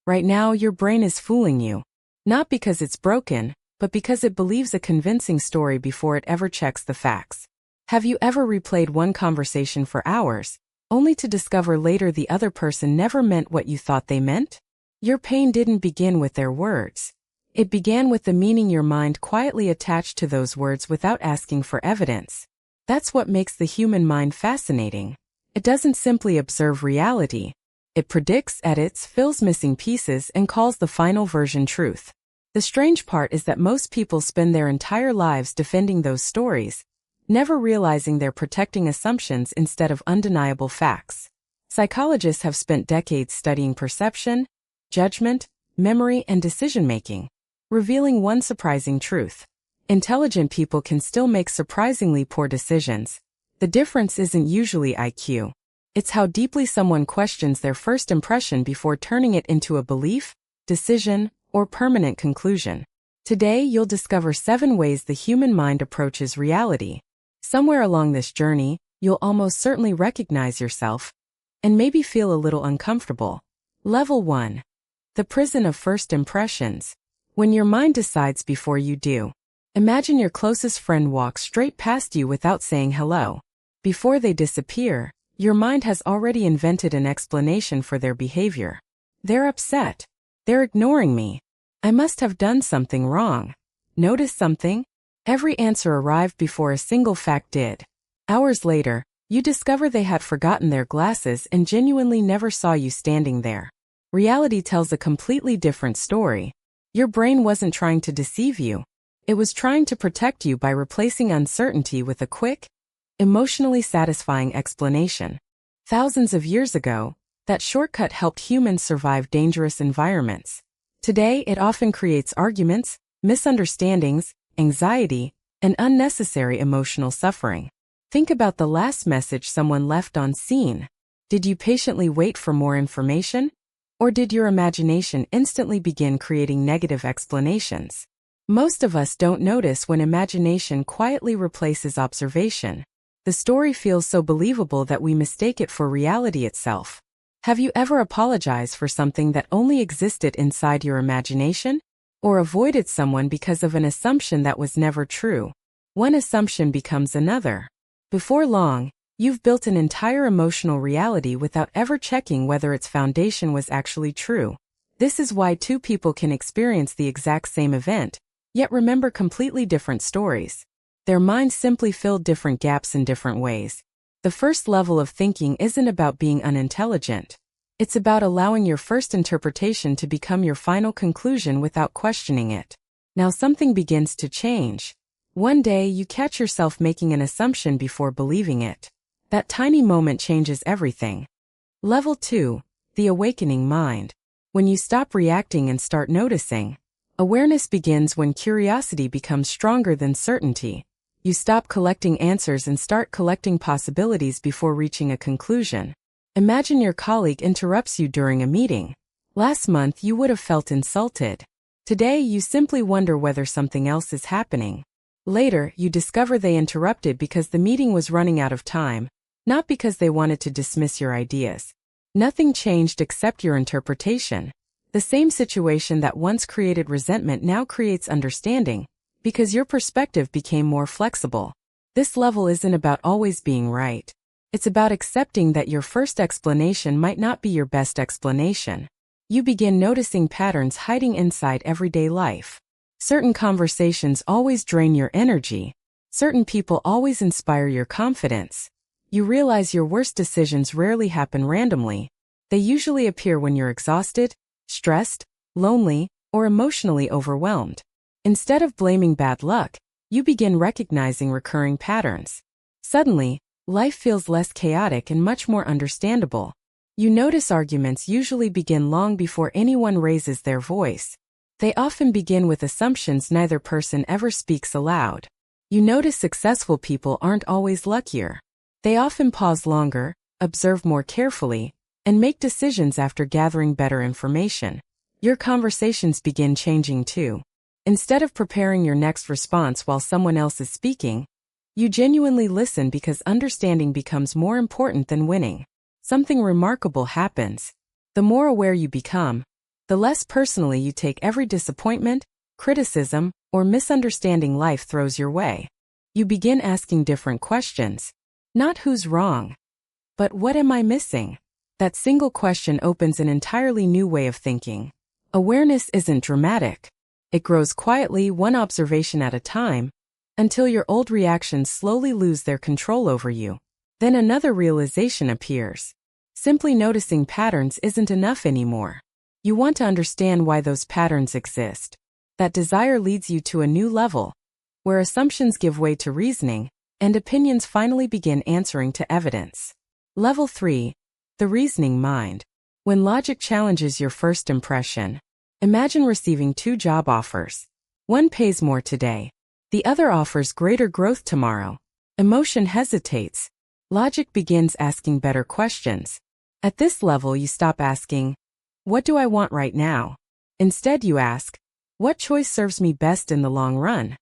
Right now, your brain is fooling you. Not because it's broken, but because it believes a convincing story before it ever checks the facts. Have you ever replayed one conversation for hours, only to discover later the other person never meant what you thought they meant? Your pain didn't begin with their words. It began with the meaning your mind quietly attached to those words without asking for evidence. That's what makes the human mind fascinating. It doesn't simply observe reality. It predicts, edits, fills missing pieces, and calls the final version truth. The strange part is that most people spend their entire lives defending those stories, never realizing they're protecting assumptions instead of undeniable facts. Psychologists have spent decades studying perception, judgment, memory, and decision-making, revealing one surprising truth. Intelligent people can still make surprisingly poor decisions. The difference isn't usually IQ. It's how deeply someone questions their first impression before turning it into a belief, decision, or permanent conclusion. Today, you'll discover 7 ways the human mind approaches reality. Somewhere along this journey, you'll almost certainly recognize yourself, and maybe feel a little uncomfortable. Level 1. The prison of first impressions. When your mind decides before you do. Imagine your closest friend walks straight past you without saying hello. Before they disappear, your mind has already invented an explanation for their behavior. They're upset. They're ignoring me. I must have done something wrong. Notice something? Every answer arrived before a single fact did. Hours later, you discover they had forgotten their glasses and genuinely never saw you standing there. Reality tells a completely different story. Your brain wasn't trying to deceive you. It was trying to protect you by replacing uncertainty with a quick, emotionally satisfying explanation. Thousands of years ago, that shortcut helped humans survive dangerous environments. Today, it often creates arguments, misunderstandings, anxiety, and unnecessary emotional suffering. Think about the last message someone left unseen. Did you patiently wait for more information? Or did your imagination instantly begin creating negative explanations? Most of us don't notice when imagination quietly replaces observation. The story feels so believable that we mistake it for reality itself. Have you ever apologized for something that only existed inside your imagination? Or avoided someone because of an assumption that was never true? One assumption becomes another. Before long, you've built an entire emotional reality without ever checking whether its foundation was actually true. This is why 2 people can experience the exact same event, yet remember completely different stories. Their minds simply filled different gaps in different ways. The first level of thinking isn't about being unintelligent. It's about allowing your first interpretation to become your final conclusion without questioning it. Now something begins to change. One day you catch yourself making an assumption before believing it. That tiny moment changes everything. Level 2. The awakening mind. When you stop reacting and start noticing. Awareness begins when curiosity becomes stronger than certainty. You stop collecting answers and start collecting possibilities before reaching a conclusion. Imagine your colleague interrupts you during a meeting. Last month you would have felt insulted. Today you simply wonder whether something else is happening. Later, you discover they interrupted because the meeting was running out of time, not because they wanted to dismiss your ideas. Nothing changed except your interpretation. The same situation that once created resentment now creates understanding, because your perspective became more flexible. This level isn't about always being right. It's about accepting that your first explanation might not be your best explanation. You begin noticing patterns hiding inside everyday life. Certain conversations always drain your energy. Certain people always inspire your confidence. You realize your worst decisions rarely happen randomly. They usually appear when you're exhausted, stressed, lonely, or emotionally overwhelmed. Instead of blaming bad luck, you begin recognizing recurring patterns. Suddenly, life feels less chaotic and much more understandable. You notice arguments usually begin long before anyone raises their voice. They often begin with assumptions neither person ever speaks aloud. You notice successful people aren't always luckier. They often pause longer, observe more carefully, and make decisions after gathering better information. Your conversations begin changing too. Instead of preparing your next response while someone else is speaking, you genuinely listen because understanding becomes more important than winning. Something remarkable happens. The more aware you become, the less personally you take every disappointment, criticism, or misunderstanding life throws your way. You begin asking different questions. Not who's wrong, but what am I missing? That single question opens an entirely new way of thinking. Awareness isn't dramatic. It grows quietly, one observation at a time, until your old reactions slowly lose their control over you. Then another realization appears. Simply noticing patterns isn't enough anymore. You want to understand why those patterns exist. That desire leads you to a new level, where assumptions give way to reasoning, and opinions finally begin answering to evidence. Level 3. The reasoning mind. When logic challenges your first impression. Imagine receiving 2 job offers. One pays more today. The other offers greater growth tomorrow. Emotion hesitates. Logic begins asking better questions. At this level, you stop asking, what do I want right now? Instead, you ask, what choice serves me best in the long run?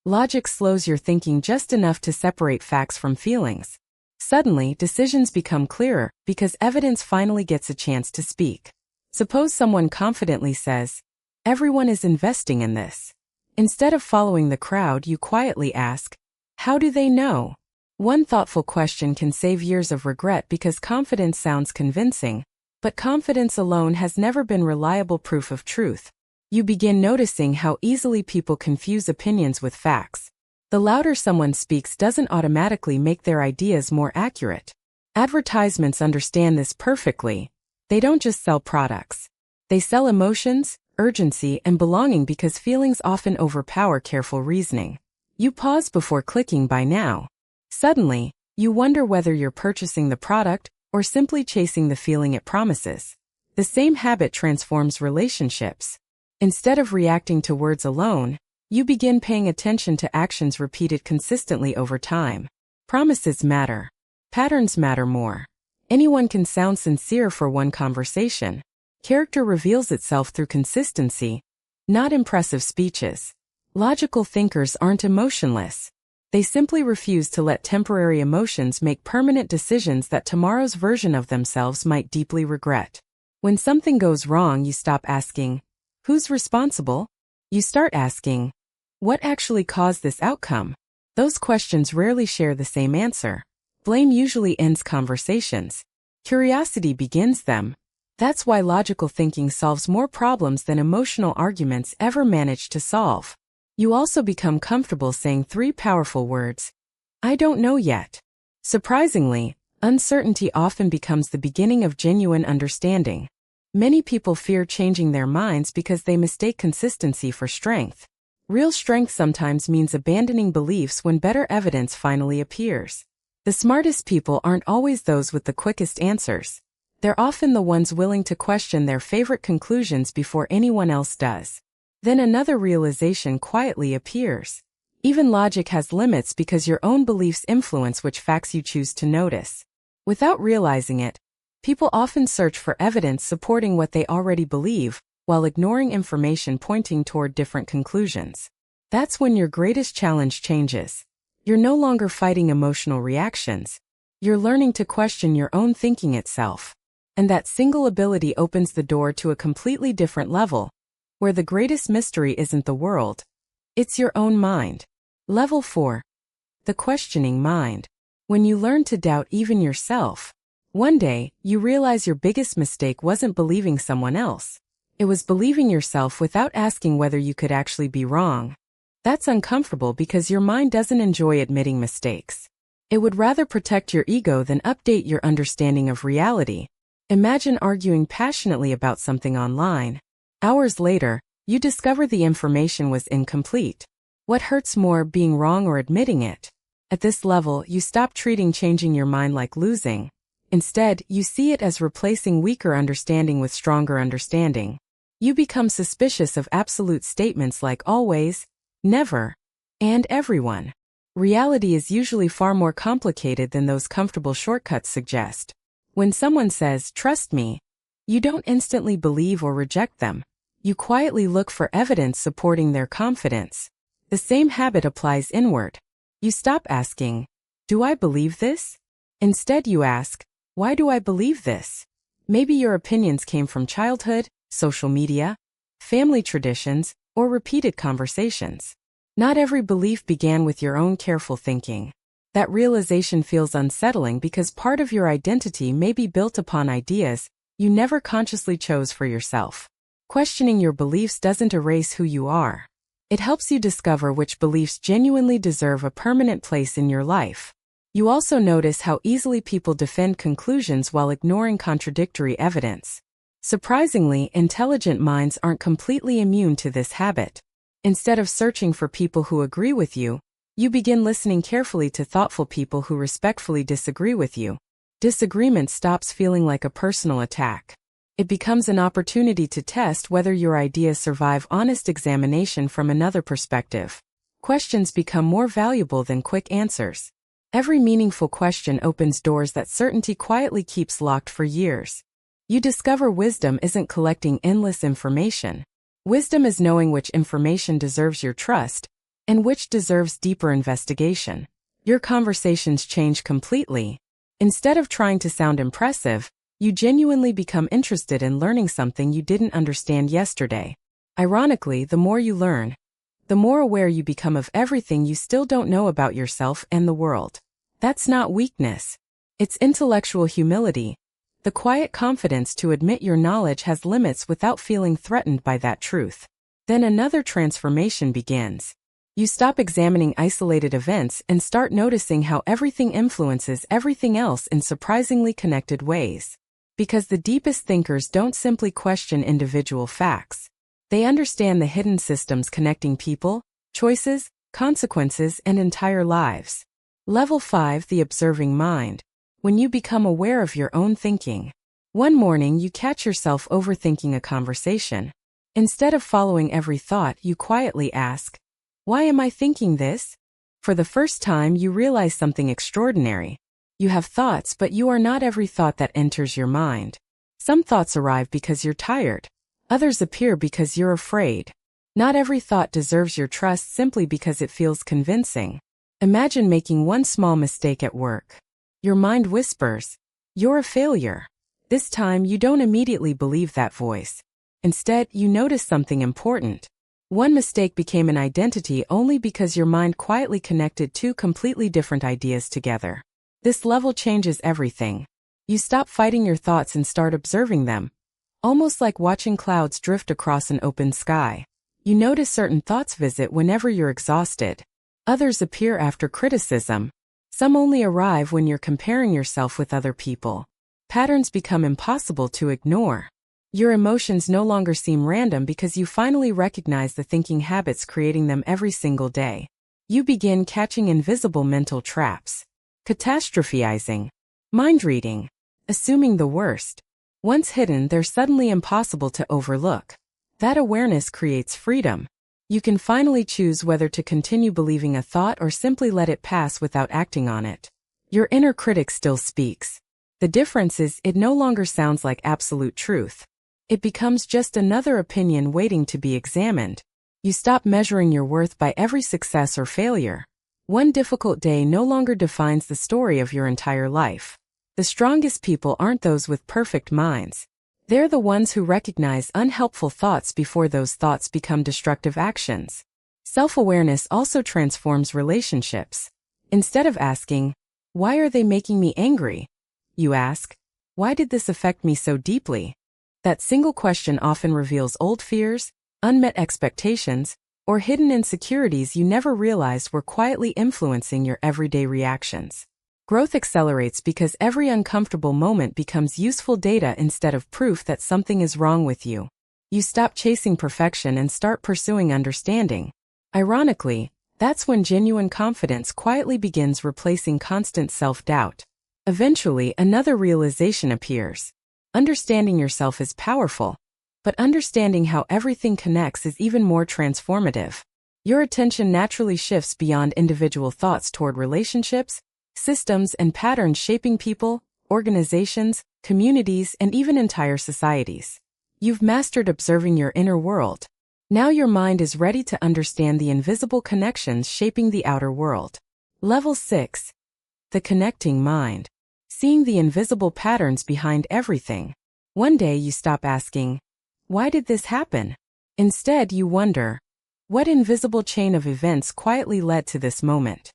Logic slows your thinking just enough to separate facts from feelings. Suddenly, decisions become clearer because evidence finally gets a chance to speak. Suppose someone confidently says, everyone is investing in this. Instead of following the crowd, you quietly ask, how do they know? One thoughtful question can save years of regret because confidence sounds convincing, but confidence alone has never been reliable proof of truth. You begin noticing how easily people confuse opinions with facts. The louder someone speaks doesn't automatically make their ideas more accurate. Advertisements understand this perfectly. They don't just sell products. They sell emotions, urgency, and belonging because feelings often overpower careful reasoning. You pause before clicking buy now. Suddenly, you wonder whether you're purchasing the product or simply chasing the feeling it promises. The same habit transforms relationships. Instead of reacting to words alone, you begin paying attention to actions repeated consistently over time. Promises matter. Patterns matter more. Anyone can sound sincere for one conversation. Character reveals itself through consistency, not impressive speeches. Logical thinkers aren't emotionless. They simply refuse to let temporary emotions make permanent decisions that tomorrow's version of themselves might deeply regret. When something goes wrong, you stop asking, who's responsible? You start asking, what actually caused this outcome? Those questions rarely share the same answer. Blame usually ends conversations. Curiosity begins them. That's why logical thinking solves more problems than emotional arguments ever manage to solve. You also become comfortable saying 3 powerful words. I don't know yet. Surprisingly, uncertainty often becomes the beginning of genuine understanding. Many people fear changing their minds because they mistake consistency for strength. Real strength sometimes means abandoning beliefs when better evidence finally appears. The smartest people aren't always those with the quickest answers. They're often the ones willing to question their favorite conclusions before anyone else does. Then another realization quietly appears. Even logic has limits because your own beliefs influence which facts you choose to notice. Without realizing it, people often search for evidence supporting what they already believe, while ignoring information pointing toward different conclusions. That's when your greatest challenge changes. You're no longer fighting emotional reactions. You're learning to question your own thinking itself. And that single ability opens the door to a completely different level, where the greatest mystery isn't the world. It's your own mind. Level 4. The questioning mind. When you learn to doubt even yourself, one day, you realize your biggest mistake wasn't believing someone else. It was believing yourself without asking whether you could actually be wrong. That's uncomfortable because your mind doesn't enjoy admitting mistakes. It would rather protect your ego than update your understanding of reality. Imagine arguing passionately about something online. Hours later, you discover the information was incomplete. What hurts more, being wrong or admitting it? At this level, you stop treating changing your mind like losing. Instead, you see it as replacing weaker understanding with stronger understanding. You become suspicious of absolute statements like always, never, and everyone. Reality is usually far more complicated than those comfortable shortcuts suggest. When someone says, trust me, you don't instantly believe or reject them. You quietly look for evidence supporting their confidence. The same habit applies inward. You stop asking, do I believe this? Instead you ask, why do I believe this? Maybe your opinions came from childhood, social media, family traditions, or repeated conversations. Not every belief began with your own careful thinking. That realization feels unsettling because part of your identity may be built upon ideas you never consciously chose for yourself. Questioning your beliefs doesn't erase who you are. It helps you discover which beliefs genuinely deserve a permanent place in your life. You also notice how easily people defend conclusions while ignoring contradictory evidence. Surprisingly, intelligent minds aren't completely immune to this habit. Instead of searching for people who agree with you, you begin listening carefully to thoughtful people who respectfully disagree with you. Disagreement stops feeling like a personal attack. It becomes an opportunity to test whether your ideas survive honest examination from another perspective. Questions become more valuable than quick answers. Every meaningful question opens doors that certainty quietly keeps locked for years. You discover wisdom isn't collecting endless information. Wisdom is knowing which information deserves your trust and which deserves deeper investigation. Your conversations change completely. Instead of trying to sound impressive, you genuinely become interested in learning something you didn't understand yesterday. Ironically, the more you learn, the more aware you become of everything you still don't know about yourself and the world. That's not weakness. It's intellectual humility, the quiet confidence to admit your knowledge has limits without feeling threatened by that truth. Then another transformation begins. You stop examining isolated events and start noticing how everything influences everything else in surprisingly connected ways. Because the deepest thinkers don't simply question individual facts. They understand the hidden systems connecting people, choices, consequences, and entire lives. Level 5: The Observing Mind. When you become aware of your own thinking. One morning you catch yourself overthinking a conversation. Instead of following every thought, you quietly ask, "Why am I thinking this?" For the first time you realize something extraordinary. You have thoughts, but you are not every thought that enters your mind. Some thoughts arrive because you're tired. Others appear because you're afraid. Not every thought deserves your trust simply because it feels convincing. Imagine making one small mistake at work. Your mind whispers, "You're a failure." This time you don't immediately believe that voice. Instead, you notice something important. One mistake became an identity only because your mind quietly connected two completely different ideas together. This level changes everything. You stop fighting your thoughts and start observing them, almost like watching clouds drift across an open sky. You notice certain thoughts visit whenever you're exhausted. Others appear after criticism. Some only arrive when you're comparing yourself with other people. Patterns become impossible to ignore. Your emotions no longer seem random because you finally recognize the thinking habits creating them every single day. You begin catching invisible mental traps. Catastrophizing, mind reading, assuming the worst. Once hidden, they're suddenly impossible to overlook. That awareness creates freedom. You can finally choose whether to continue believing a thought or simply let it pass without acting on it. Your inner critic still speaks. The difference is it no longer sounds like absolute truth. It becomes just another opinion waiting to be examined. You stop measuring your worth by every success or failure. One difficult day no longer defines the story of your entire life. The strongest people aren't those with perfect minds. They're the ones who recognize unhelpful thoughts before those thoughts become destructive actions. Self-awareness also transforms relationships. Instead of asking, "Why are they making me angry?" you ask, "Why did this affect me so deeply?" That single question often reveals old fears, unmet expectations, or hidden insecurities you never realized were quietly influencing your everyday reactions. Growth accelerates because every uncomfortable moment becomes useful data instead of proof that something is wrong with you. You stop chasing perfection and start pursuing understanding. Ironically, that's when genuine confidence quietly begins replacing constant self-doubt. Eventually, another realization appears. Understanding yourself is powerful, but understanding how everything connects is even more transformative. Your attention naturally shifts beyond individual thoughts toward relationships, systems, and patterns shaping people, organizations, communities, and even entire societies. You've mastered observing your inner world. Now your mind is ready to understand the invisible connections shaping the outer world. Level 6. The Connecting Mind. Seeing the invisible patterns behind everything. One day you stop asking, Why did this happen? Instead, you wonder, what invisible chain of events quietly led to this moment?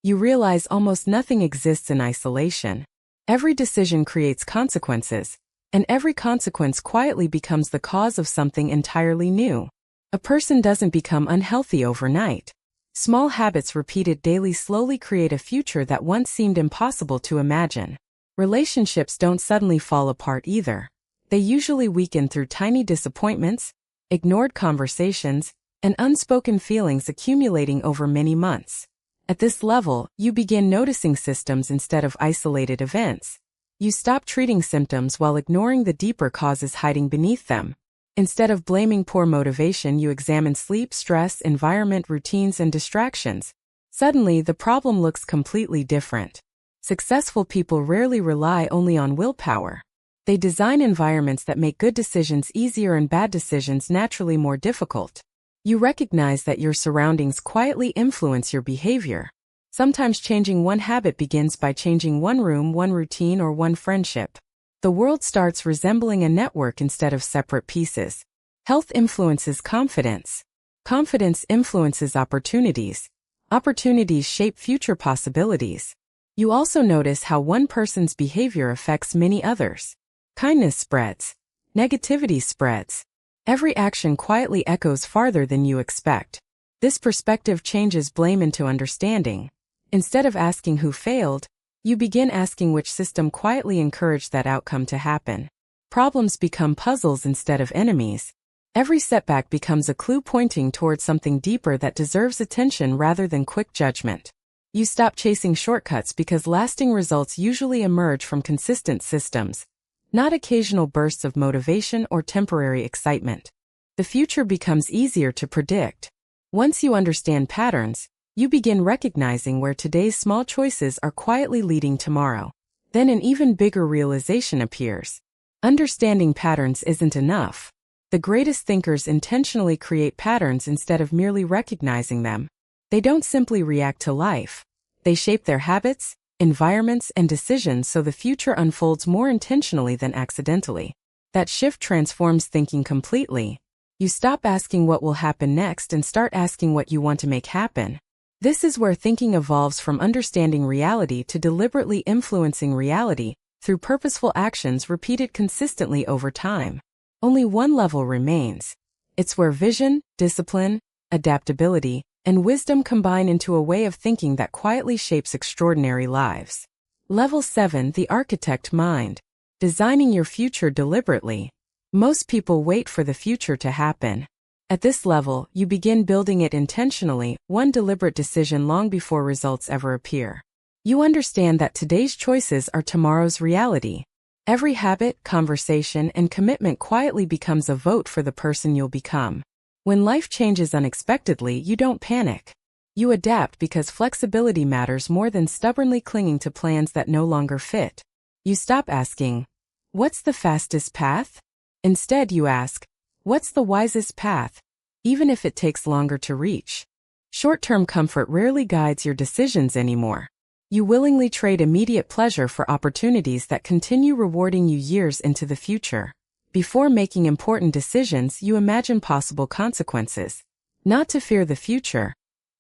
You realize almost nothing exists in isolation. Every decision creates consequences, and every consequence quietly becomes the cause of something entirely new. A person doesn't become unhealthy overnight. Small habits repeated daily slowly create a future that once seemed impossible to imagine. Relationships don't suddenly fall apart either. They usually weaken through tiny disappointments, ignored conversations, and unspoken feelings accumulating over many months. At this level, you begin noticing systems instead of isolated events. You stop treating symptoms while ignoring the deeper causes hiding beneath them. Instead of blaming poor motivation, you examine sleep, stress, environment, routines, and distractions. Suddenly, the problem looks completely different. Successful people rarely rely only on willpower. They design environments that make good decisions easier and bad decisions naturally more difficult. You recognize that your surroundings quietly influence your behavior. Sometimes changing one habit begins by changing one room, one routine, or one friendship. The world starts resembling a network instead of separate pieces. Health influences confidence. Confidence influences opportunities. Opportunities shape future possibilities. You also notice how one person's behavior affects many others. Kindness spreads. Negativity spreads. Every action quietly echoes farther than you expect. This perspective changes blame into understanding. Instead of asking who failed, you begin asking which system quietly encouraged that outcome to happen. Problems become puzzles instead of enemies. Every setback becomes a clue pointing towards something deeper that deserves attention rather than quick judgment. You stop chasing shortcuts because lasting results usually emerge from consistent systems, not occasional bursts of motivation or temporary excitement. The future becomes easier to predict. Once you understand patterns, you begin recognizing where today's small choices are quietly leading tomorrow. Then an even bigger realization appears. Understanding patterns isn't enough. The greatest thinkers intentionally create patterns instead of merely recognizing them. They don't simply react to life. They shape their habits, environments, and decisions so the future unfolds more intentionally than accidentally. That shift transforms thinking completely. You stop asking what will happen next and start asking what you want to make happen. This is where thinking evolves from understanding reality to deliberately influencing reality through purposeful actions repeated consistently over time. Only one level remains. It's where vision, discipline, adaptability, and wisdom combine into a way of thinking that quietly shapes extraordinary lives. Level 7: The Architect Mind. Designing your future deliberately. Most people wait for the future to happen. At this level, you begin building it intentionally, one deliberate decision long before results ever appear. You understand that today's choices are tomorrow's reality. Every habit, conversation, and commitment quietly becomes a vote for the person you'll become. When life changes unexpectedly, you don't panic. You adapt because flexibility matters more than stubbornly clinging to plans that no longer fit. You stop asking, "What's the fastest path?" Instead, you ask, "What's the wisest path?" even if it takes longer to reach. Short-term comfort rarely guides your decisions anymore. You willingly trade immediate pleasure for opportunities that continue rewarding you years into the future. Before making important decisions, you imagine possible consequences. Not to fear the future,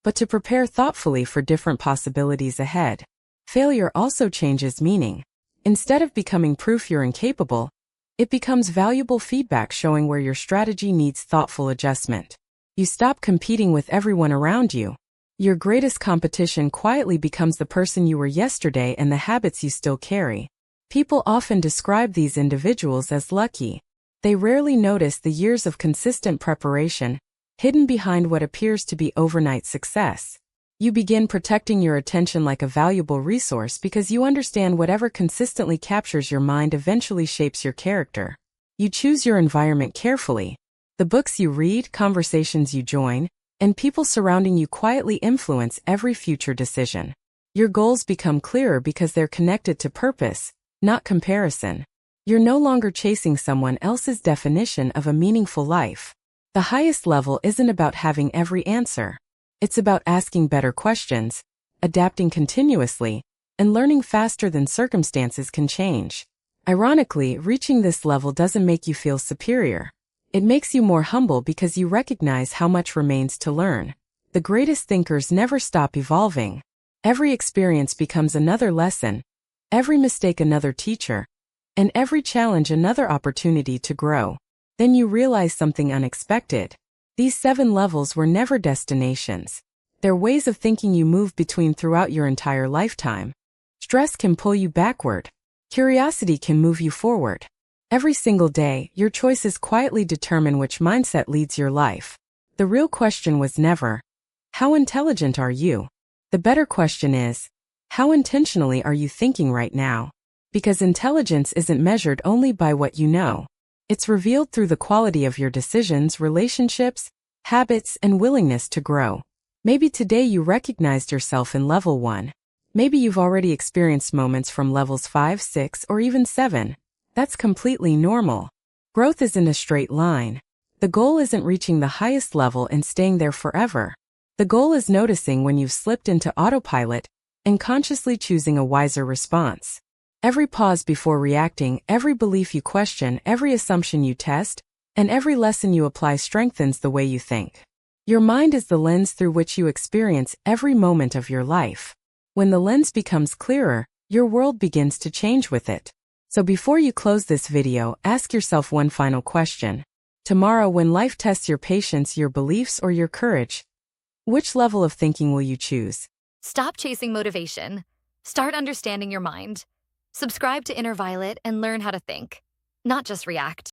but to prepare thoughtfully for different possibilities ahead. Failure also changes meaning. Instead of becoming proof you're incapable, it becomes valuable feedback showing where your strategy needs thoughtful adjustment. You stop competing with everyone around you. Your greatest competition quietly becomes the person you were yesterday and the habits you still carry. People often describe these individuals as lucky. They rarely notice the years of consistent preparation, hidden behind what appears to be overnight success. You begin protecting your attention like a valuable resource because you understand whatever consistently captures your mind eventually shapes your character. You choose your environment carefully. The books you read, conversations you join, and people surrounding you quietly influence every future decision. Your goals become clearer because they're connected to purpose, not comparison. You're no longer chasing someone else's definition of a meaningful life. The highest level isn't about having every answer. It's about asking better questions, adapting continuously, and learning faster than circumstances can change. Ironically, reaching this level doesn't make you feel superior. It makes you more humble because you recognize how much remains to learn. The greatest thinkers never stop evolving. Every experience becomes another lesson, every mistake another teacher, and every challenge another opportunity to grow. Then you realize something unexpected. These 7 levels were never destinations. They're ways of thinking you move between throughout your entire lifetime. Stress can pull you backward. Curiosity can move you forward. Every single day, your choices quietly determine which mindset leads your life. The real question was never, how intelligent are you? The better question is, how intentionally are you thinking right now? Because intelligence isn't measured only by what you know. It's revealed through the quality of your decisions, relationships, habits, and willingness to grow. Maybe today you recognized yourself in level 1. Maybe you've already experienced moments from levels 5, 6, or even 7. That's completely normal. Growth isn't a straight line. The goal isn't reaching the highest level and staying there forever. The goal is noticing when you've slipped into autopilot and consciously choosing a wiser response. Every pause before reacting, every belief you question, every assumption you test, and every lesson you apply strengthens the way you think. Your mind is the lens through which you experience every moment of your life. When the lens becomes clearer, your world begins to change with it. So before you close this video, ask yourself one final question. Tomorrow, when life tests your patience, your beliefs, or your courage, which level of thinking will you choose? Stop chasing motivation. Start understanding your mind. Subscribe to Inner Violet and learn how to think, not just react.